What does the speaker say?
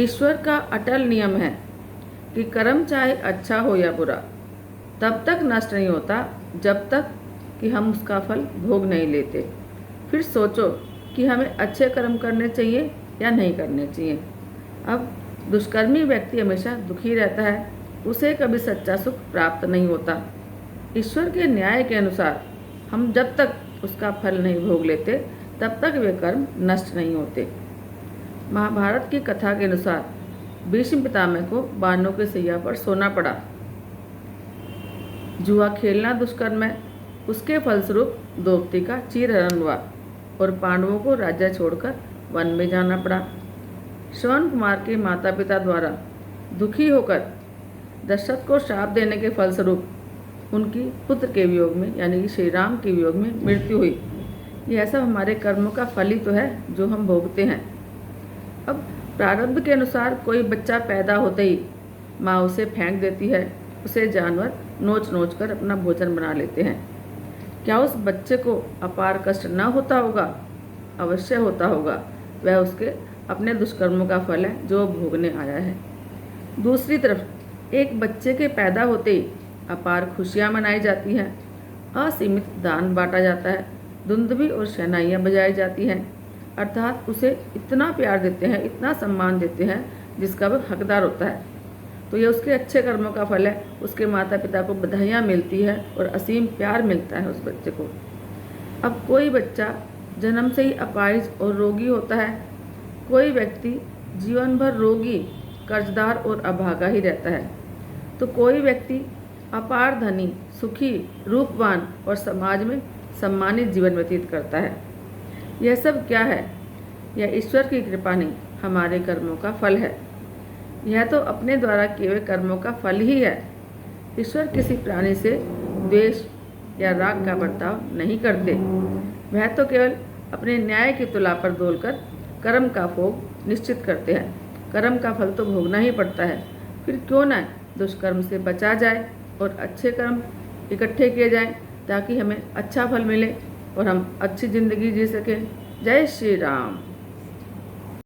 ईश्वर का अटल नियम है कि कर्म चाहे अच्छा हो या बुरा तब तक नष्ट नहीं होता जब तक कि हम उसका फल भोग नहीं लेते। फिर सोचो कि हमें अच्छे कर्म करने चाहिए या नहीं करने चाहिए। अब दुष्कर्मी व्यक्ति हमेशा दुखी रहता है, उसे कभी सच्चा सुख प्राप्त नहीं होता। ईश्वर के न्याय के अनुसार हम जब तक उसका फल नहीं भोग लेते तब तक वे कर्म नष्ट नहीं होते। महाभारत की कथा के अनुसार भीष्म पितामह को बाणों के सैया पर सोना पड़ा। जुआ खेलना दुष्कर्म है। उसके फलस्वरूप द्रौपदी का चीरहरण हुआ और पांडवों को राज्य छोड़कर वन में जाना पड़ा। श्रवण कुमार के माता पिता द्वारा दुखी होकर दशरथ को श्राप देने के फलस्वरूप उनकी पुत्र के वियोग में यानी कि श्री राम के वियोग में मृत्यु हुई। यह सब हमारे कर्मों का फल ही तो है जो हम भोगते हैं। अब प्रारब्ध के अनुसार कोई बच्चा पैदा होते ही माँ उसे फेंक देती है, उसे जानवर नोच नोच कर अपना भोजन बना लेते हैं। क्या उस बच्चे को अपार कष्ट न होता होगा? अवश्य होता होगा। वह उसके अपने दुष्कर्मों का फल है जो भोगने आया है। दूसरी तरफ एक बच्चे के पैदा होते ही अपार खुशियाँ मनाई जाती हैं, असीमित दान बांटा जाता है, धुंधवी और शहनाइयाँ बजाई जाती हैं, अर्थात उसे इतना प्यार देते हैं, इतना सम्मान देते हैं जिसका वह हकदार होता है। तो ये उसके अच्छे कर्मों का फल है। उसके माता पिता को बधाइयाँ मिलती है और असीम प्यार मिलता है उस बच्चे को। अब कोई बच्चा जन्म से ही अपाहिज और रोगी होता है। कोई व्यक्ति जीवन भर रोगी, कर्जदार और अभागा ही रहता है। तो कोई व्यक्ति अपार धनी, सुखी, रूपवान और समाज में सम्मानित जीवन व्यतीत करता है। यह सब क्या है? यह ईश्वर की कृपा नहीं, हमारे कर्मों का फल है। यह तो अपने द्वारा किए हुए कर्मों का फल ही है। ईश्वर किसी प्राणी से द्वेष या राग का बर्ताव नहीं करते। वह तो केवल अपने न्याय की तुला पर तोलकर कर्म का भोग निश्चित करते हैं। कर्म का फल तो भोगना ही पड़ता है। फिर क्यों न दुष्कर्म से बचा जाए और अच्छे कर्म इकट्ठे किए जाएं ताकि हमें अच्छा फल मिले और हम अच्छी ज़िंदगी जी सकें। जय श्री राम।